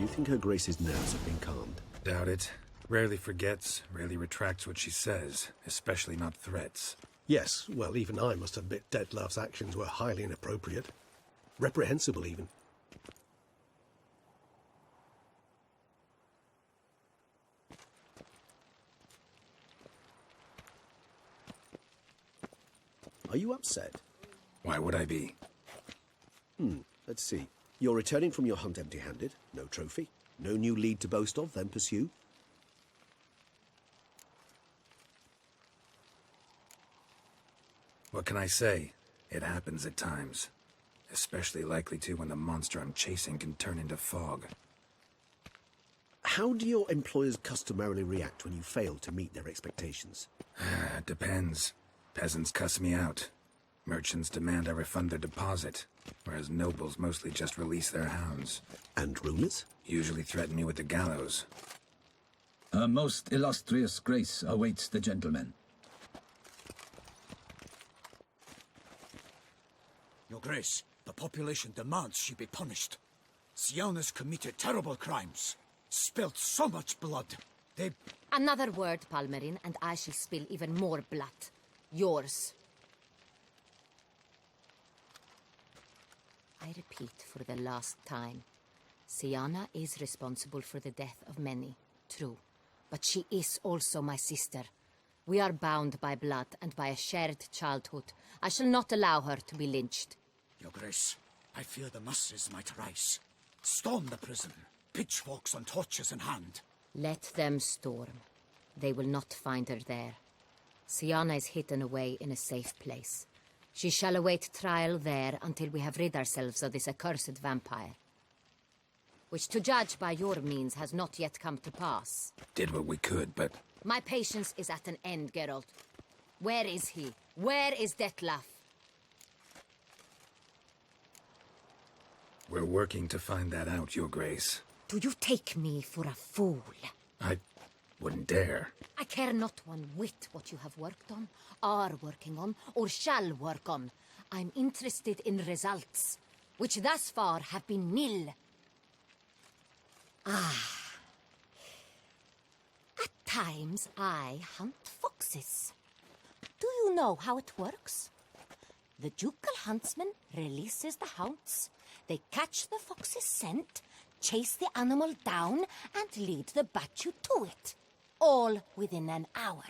you think Her Grace's nerves have been calmed? Doubt it. Rarely forgets, rarely retracts what she says, especially not threats. Yes, well, even I must admit Detlav's actions were highly inappropriate. Reprehensible, even. Are you upset? Why would I be? Let's see. You're returning from your hunt empty-handed. No trophy. No new lead to boast of, then pursue. What can I say? It happens at times. Especially likely to when the monster I'm chasing can turn into fog. How do your employers customarily react when you fail to meet their expectations? Depends. Peasants cuss me out. Merchants demand I refund their deposit, whereas nobles mostly just release their hounds. And rulers? Usually threaten me with the gallows. Her most illustrious grace awaits the gentleman. Your Grace, the population demands she be punished. Siana's committed terrible crimes. Spilt so much blood. They... Another word, Palmerin, and I shall spill even more blood. Yours. I repeat for the last time. Siana is responsible for the death of many, true. But she is also my sister. We are bound by blood and by a shared childhood. I shall not allow her to be lynched. Your Grace, I fear the masses might rise. Storm the prison, pitchforks and torches in hand. Let them storm. They will not find her there. Siana is hidden away in a safe place. She shall await trial there until we have rid ourselves of this accursed vampire. Which, to judge by your means, has not yet come to pass. Did what we could, but... My patience is at an end, Geralt. Where is he? Where is Detlav? We're working to find that out, Your Grace. Do you take me for a fool? I wouldn't dare. I care not one whit what you have worked on, are working on, or shall work on. I'm interested in results, which thus far have been nil. At times, I hunt foxes. Do you know how it works? The ducal huntsman releases the hounds. They catch the fox's scent, chase the animal down, and lead the Bachu to it. All within an hour.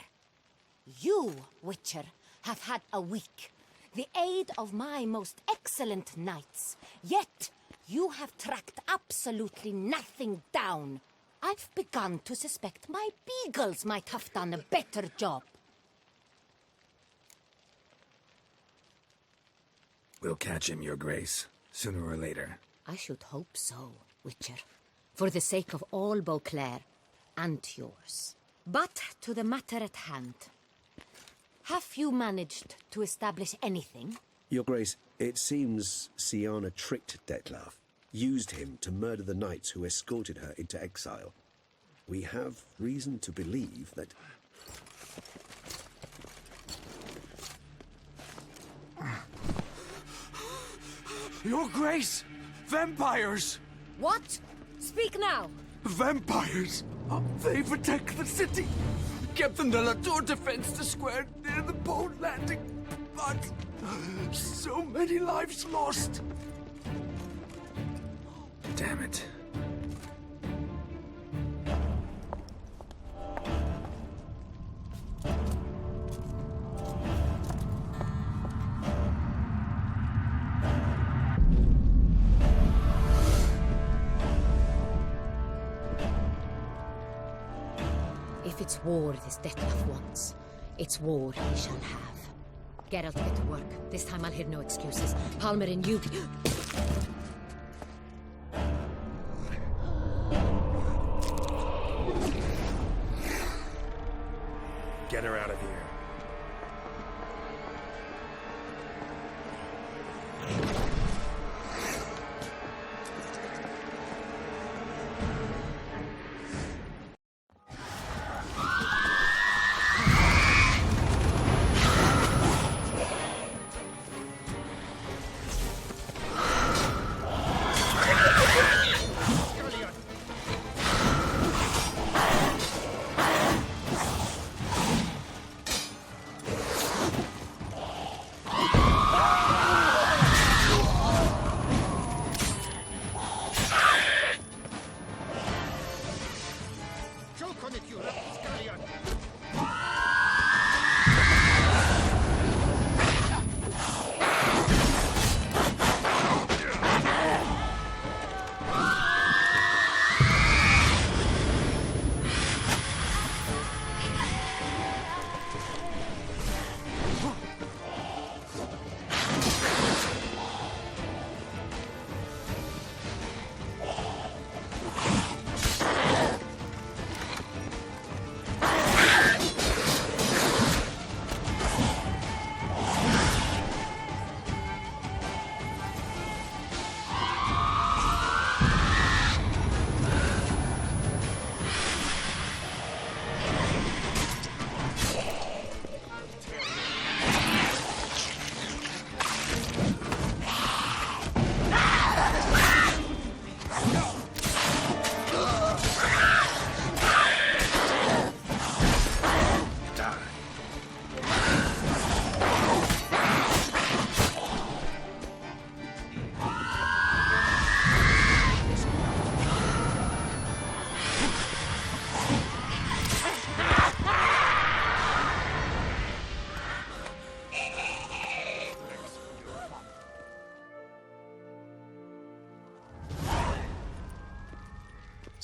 You, Witcher, have had a week. The aid of my most excellent knights. Yet, you have tracked absolutely nothing down. I've begun to suspect my beagles might have done a better job. We'll catch him, Your Grace, sooner or later. I should hope so, Witcher. For the sake of all Beauclair and yours. But to the matter at hand. Have you managed to establish anything? Your Grace, it seems Siana tricked Detlav, used him to murder the knights who escorted her into exile. We have reason to believe that... Your Grace! Vampires! What? Speak now! Vampires! They protect the city! Captain de la Tour defends the square near the boat landing, but so many lives lost! Damn it. If it's war this Detlav wants, it's war he shall have. Geralt, get to work. This time I'll hear no excuses. Palmerin, you... Get her out of here.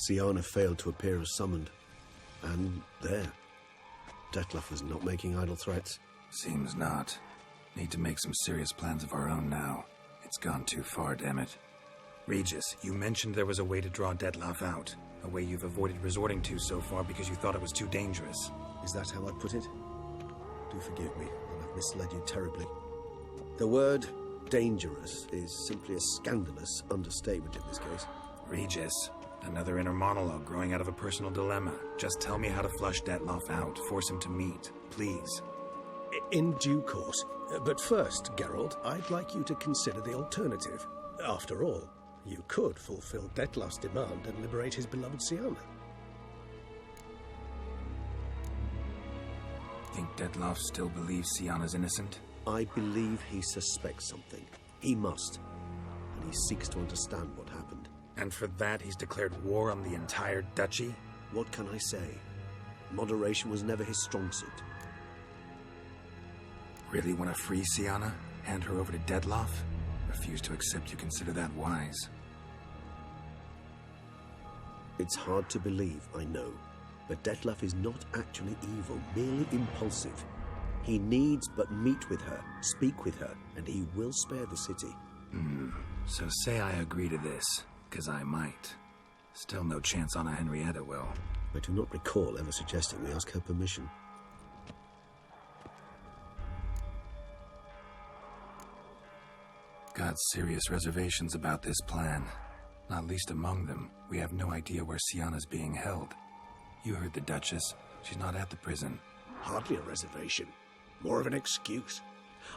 Siana failed to appear as summoned. And there. Detlef was not making idle threats. Seems not. Need to make some serious plans of our own now. It's gone too far, damn it. Regis, you mentioned there was a way to draw Detlef out. A way you've avoided resorting to so far because you thought it was too dangerous. Is that how I put it? Do forgive me, and I've misled you terribly. The word dangerous is simply a scandalous understatement in this case. Regis, another inner monologue growing out of a personal dilemma. Just tell me how to flush Detlef out, force him to meet, please. In due course. But first, Geralt, I'd like you to consider the alternative. After all, you could fulfill Detlef's demand and liberate his beloved Siana. Think Detlef still believes Siana's innocent? I believe he suspects something. He must. And he seeks to understand what happened. And for that, he's declared war on the entire duchy? What can I say? Moderation was never his strong suit. Really want to free Siana? Hand her over to Detlef? Refuse to accept you consider that wise. It's hard to believe, I know. But Detlef is not actually evil, merely impulsive. He needs but meet with her, speak with her, and he will spare the city. So say I agree to this, 'cause I might. Still no chance Anna Henrietta will. I do not recall ever suggesting we ask her permission. Got serious reservations about this plan. Not least among them, we have no idea where Siana's being held. You heard the Duchess. She's not at the prison. Hardly a reservation. More of an excuse.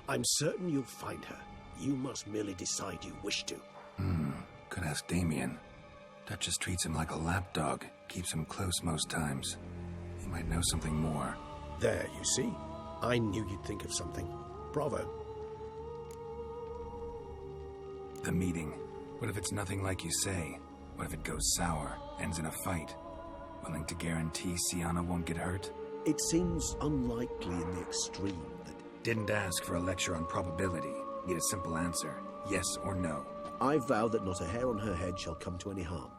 I'm certain you'll find her. You must merely decide you wish to. Could ask Damien. Duchess treats him like a lapdog. Keeps him close most times. He might know something more. There, you see. I knew you'd think of something. Bravo. The meeting. What if it's nothing like you say? What if it goes sour, ends in a fight? Willing to guarantee Siana won't get hurt? It seems unlikely in the extreme that... Didn't ask for a lecture on probability. Need a simple answer. Yes or no. I vow that not a hair on her head shall come to any harm.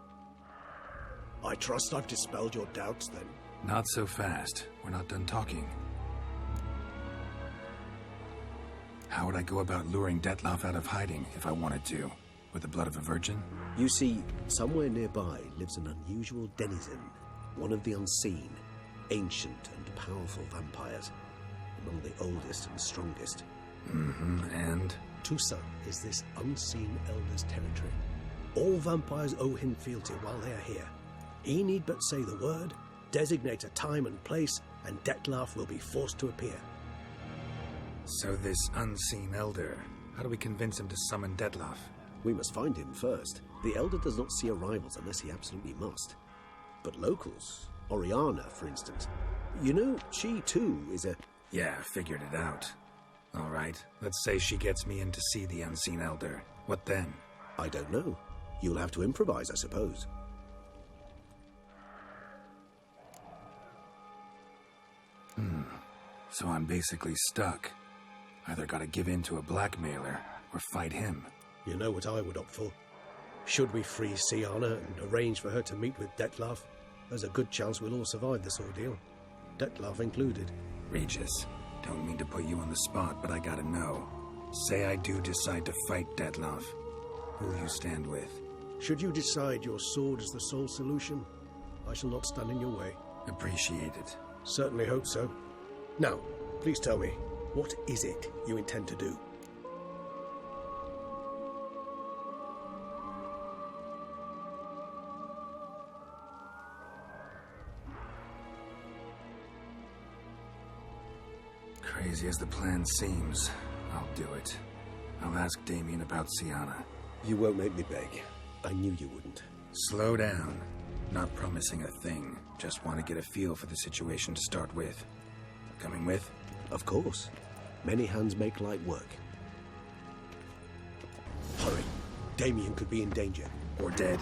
I trust I've dispelled your doubts, then. Not so fast. We're not done talking. How would I go about luring Detlef out of hiding if I wanted to? With the blood of a virgin? You see, somewhere nearby lives an unusual denizen, one of the unseen, ancient and powerful vampires, among the oldest and strongest. And? Tusa is this unseen elder's territory. All vampires owe him fealty while they are here. He need but say the word, designate a time and place, and Detlef will be forced to appear. So this unseen elder, how do we convince him to summon Detlef? We must find him first. The Elder does not see arrivals unless he absolutely must. But locals, Oriana, for instance, you know, she too is a... Yeah, figured it out. All right, let's say she gets me in to see the unseen elder. What then? I don't know. You'll have to improvise, I suppose. So I'm basically stuck. Either gotta give in to a blackmailer, or fight him. You know what I would opt for. Should we free Siana and arrange for her to meet with Detlef, there's a good chance we'll all survive this ordeal. Detlef included. Regis, don't mean to put you on the spot, but I gotta know. Say I do decide to fight Detlef. Who'll you stand with? Should you decide your sword is the sole solution, I shall not stand in your way. Appreciate it. Certainly hope so. Now, please tell me, what is it you intend to do? Crazy as the plan seems, I'll do it. I'll ask Damien about Siana. You won't make me beg. I knew you wouldn't. Slow down. Not promising a thing. Just want to get a feel for the situation to start with. Coming with? Of course. Many hands make light work. Hurry. Damien could be in danger. Or dead.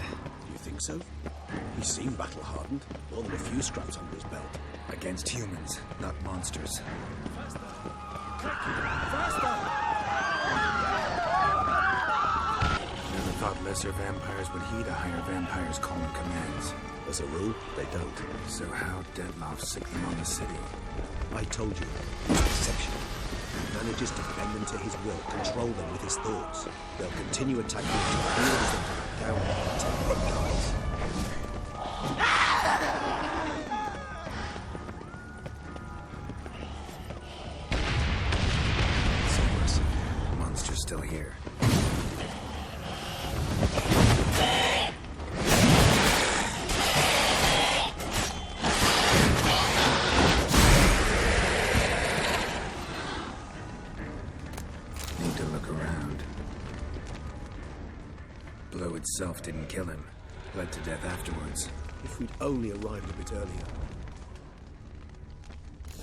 You think so? He seemed battle-hardened. More than a few scraps under his belt. Against humans, not monsters. Never thought lesser vampires would heed a higher vampire's calling commands. As a rule, they don't. So how Dettlaff sick them on the city? I told you, he's exceptional. He manages to bend them to his will, control them with his thoughts. They'll continue attacking until he orders them to back down and take reptiles. So aggressive. Monster's still here. Blow itself didn't kill him. Bled to death afterwards. If we'd only arrived a bit earlier.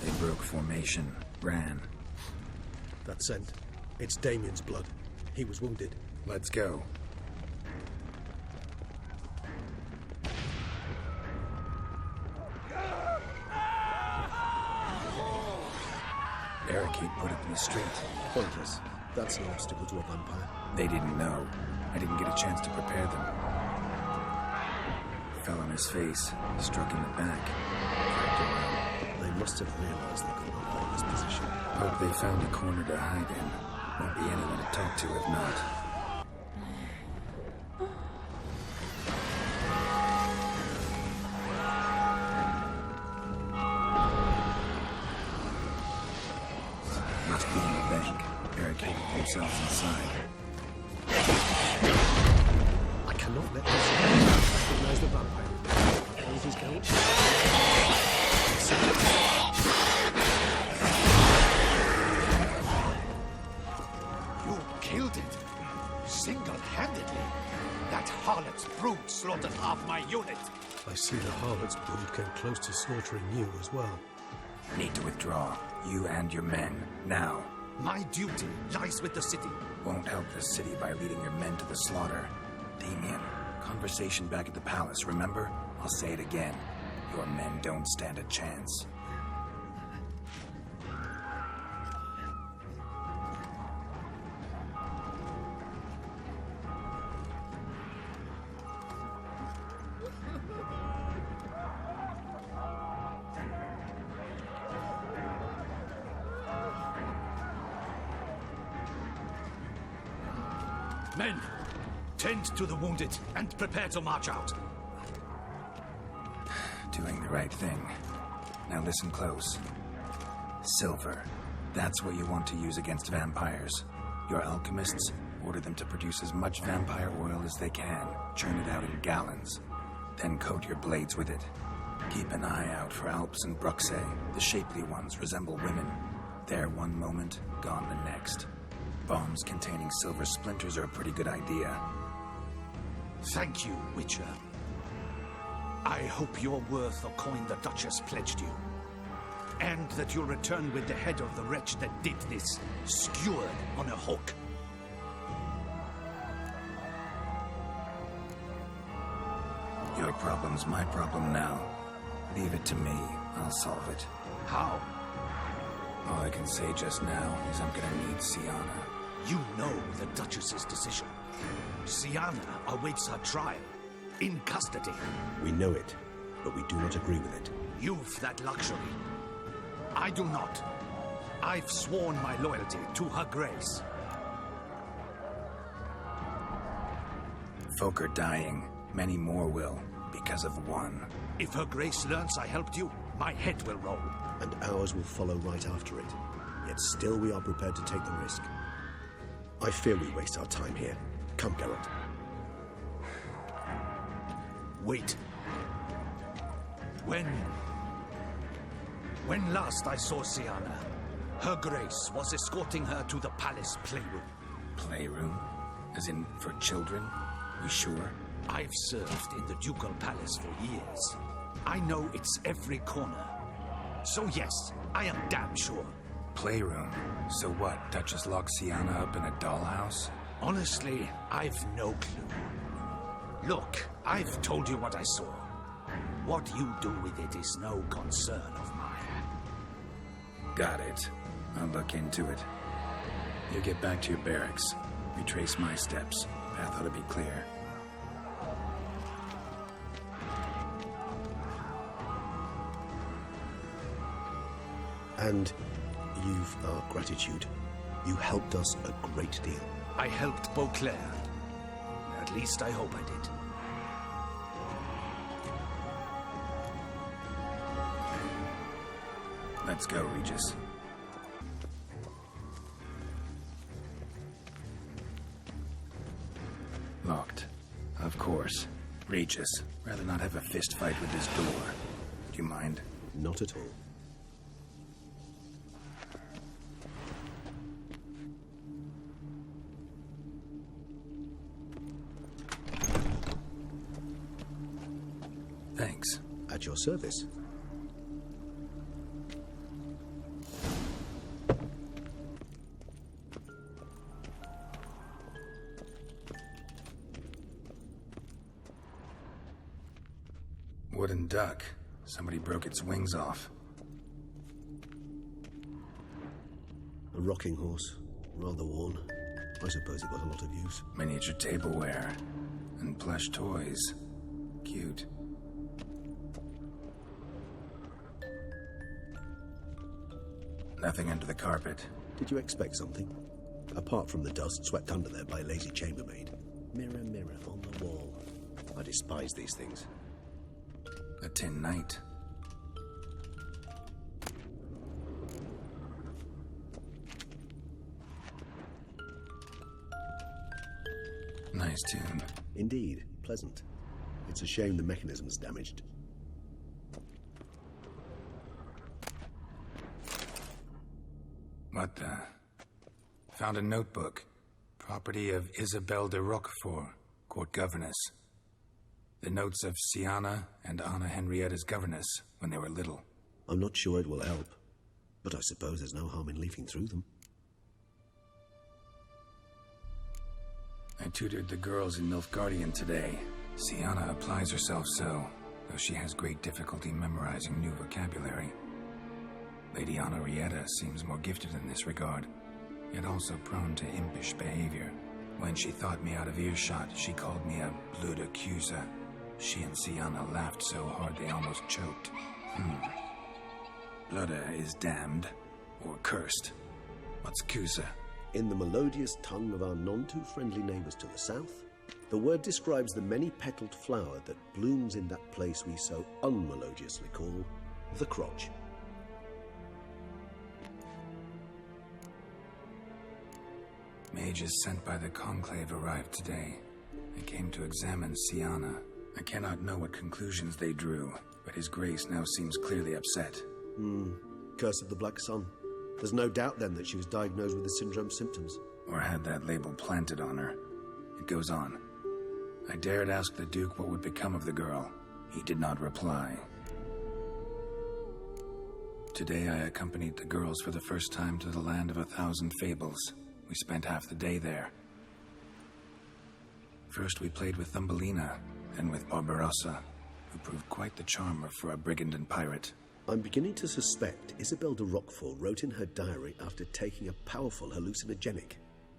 They broke formation, ran. That scent. It's Damien's blood. He was wounded. Let's go. Barricade put up in the street. Pointless. That's no obstacle to a vampire. They didn't know. I didn't get a chance to prepare them. Fell on his face, struck in the back. They must have realized they could not hold this position. Hope they found a corner to hide in. Won't be anyone to talk to if not. Must be in the bank, barricading themselves inside. I cannot let this recognize the vampire. Apologies, Count. You killed it. Single-handedly. That harlot's brood slaughtered half my unit. I see the harlot's brood came close to slaughtering you as well. Need to withdraw. You and your men. Now. My duty lies with the city. Won't help the city by leading your men to the slaughter. Damien, conversation back at the palace, remember? I'll say it again. Your men don't stand a chance. Men, tend to the wounded and prepare to march out. Doing the right thing. Now listen close. Silver. That's what you want to use against vampires. Your alchemists, order them to produce as much vampire oil as they can. Churn it out in gallons. Then coat your blades with it. Keep an eye out for Alps and Bruxae. The shapely ones resemble women. There one moment, gone the next. Bombs containing silver splinters are a pretty good idea. Thank you, Witcher. I hope you're worth the coin the Duchess pledged you. And that you'll return with the head of the wretch that did this, skewered on a hook. Your problem's my problem now. Leave it to me. I'll solve it. How? All I can say just now is I'm gonna need Sienna. You know the Duchess's decision. Sienna awaits her trial. In custody. We know it, but we do not agree with it. You've that luxury. I do not. I've sworn my loyalty to Her Grace. Folk are dying. Many more will, because of one. If Her Grace learns I helped you, my head will roll. And ours will follow right after it. Yet still we are prepared to take the risk. I fear we waste our time here. Come, Geralt. Wait. When last I saw Sienna, Her Grace was escorting her to the palace playroom. Playroom? As in, for children? You sure? I've served in the ducal palace for years. I know it's every corner. So yes, I am damn sure. Playroom? So what, Duchess locked Sienna up in a dollhouse? Honestly, I've no clue. Look, I've told you what I saw. What you do with it is no concern of mine. Got it. I'll look into it. You get back to your barracks. Retrace my steps. Path ought to be clear. And you've our gratitude. You helped us a great deal. I helped Beauclair. At least I hope I did. Let's go, Regis. Locked. Of course. Regis, rather not have a fist fight with this door. Do you mind? Not at all. Thanks. At your service. Wooden duck. Somebody broke its wings off. A rocking horse. Rather worn. I suppose it got a lot of use. Miniature tableware. And plush toys. Cute. Nothing under the carpet. Did you expect something? Apart from the dust swept under there by a lazy chambermaid. Mirror, mirror on the wall. I despise these things. A tin knight. Nice tune. Indeed, pleasant. It's a shame the mechanism's damaged. What the? Found a notebook. Property of Isabelle de Roquefort, court governess. The notes of Siana and Anna Henrietta's governess when they were little. I'm not sure it will help, but I suppose there's no harm in leafing through them. I tutored the girls in Nilfgaardian today. Siana applies herself so, though she has great difficulty memorizing new vocabulary. Lady Anna Henrietta seems more gifted in this regard, yet also prone to impish behavior. When she thought me out of earshot, she called me a blood accuser. She and Siana laughed so hard they almost choked. Blooda is damned, or cursed. What's Cusa? In the melodious tongue of our none-too-friendly neighbours to the south, the word describes the many-petalled flower that blooms in that place we so unmelodiously call the crotch. Mages sent by the Conclave arrived today. They came to examine Siana. I cannot know what conclusions they drew, but His Grace now seems clearly upset. Curse of the Black Sun. There's no doubt then that she was diagnosed with the syndrome symptoms. Or had that label planted on her. It goes on. I dared ask the Duke what would become of the girl. He did not reply. Today I accompanied the girls for the first time to the land of 1,000 fables. We spent half the day there. First we played with Thumbelina, then with Barbarossa, who proved quite the charmer for a brigand and pirate. I'm beginning to suspect Isabelle de Roquefort wrote in her diary after taking a powerful hallucinogenic.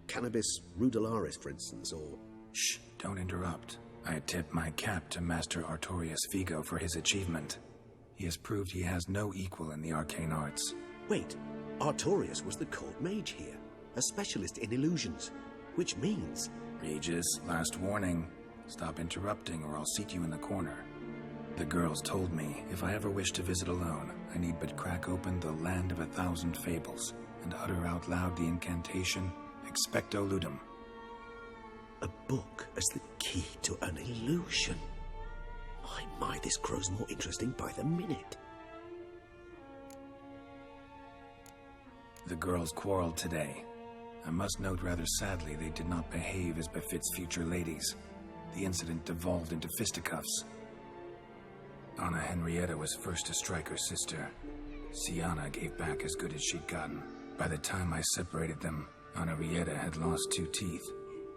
Cannabis rudularis, for instance, or... Shh, don't interrupt. I tip my cap to Master Artorius Vigo for his achievement. He has proved he has no equal in the arcane arts. Wait, Artorius was the court mage here, a specialist in illusions, which means... Regis, last warning. Stop interrupting or I'll seat you in the corner. The girls told me if I ever wish to visit alone, I need but crack open the land of 1,000 fables and utter out loud the incantation, Expecto Ludum. A book as the key to an illusion. My, this grows more interesting by the minute. The girls quarreled today. I must note rather sadly they did not behave as befits future ladies. The incident devolved into fisticuffs. Anna Henrietta was first to strike her sister. Siana gave back as good as she'd gotten. By the time I separated them, Anna Henrietta had lost 2 teeth.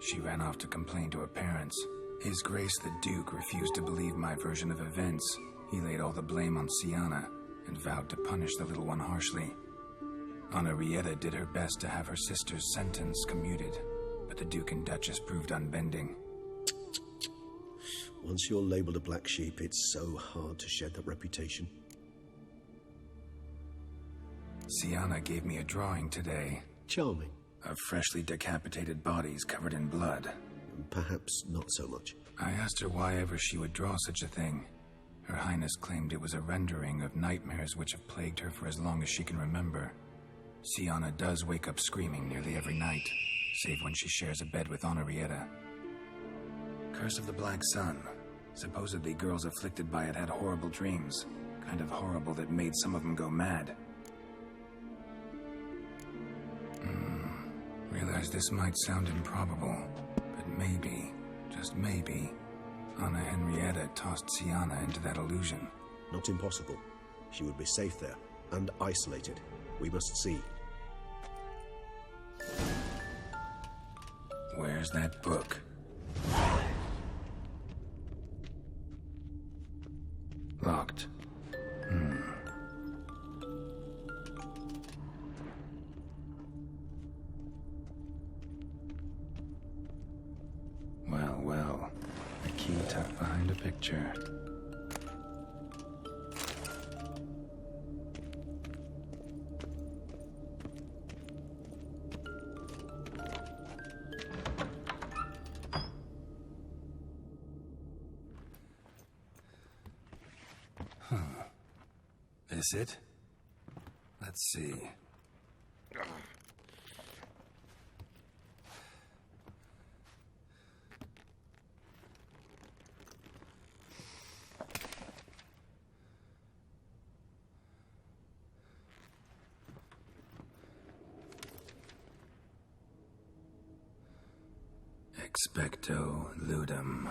She ran off to complain to her parents. His Grace the Duke refused to believe my version of events. He laid all the blame on Siana and vowed to punish the little one harshly. Anna Henrietta did her best to have her sister's sentence commuted, but the Duke and Duchess proved unbending. Once you're labelled a black sheep, it's so hard to shed that reputation. Sienna gave me a drawing today Charming. of freshly decapitated bodies covered in blood. Perhaps not so much. I asked her why ever she would draw such a thing. Her Highness claimed it was a rendering of nightmares which have plagued her for as long as she can remember. Sienna does wake up screaming nearly every night, save when she shares a bed with Henrietta. Curse of the Black Sun. Supposedly girls afflicted by it had horrible dreams. Kind of horrible that made some of them go mad. Realize this might sound improbable, but maybe, just maybe, Anna Henrietta tossed Sienna into that illusion. Not impossible. She would be safe there, and isolated. We must see. Where's that book? Locked. Well. A key tucked behind a picture. This it? Let's see. Expecto ludum.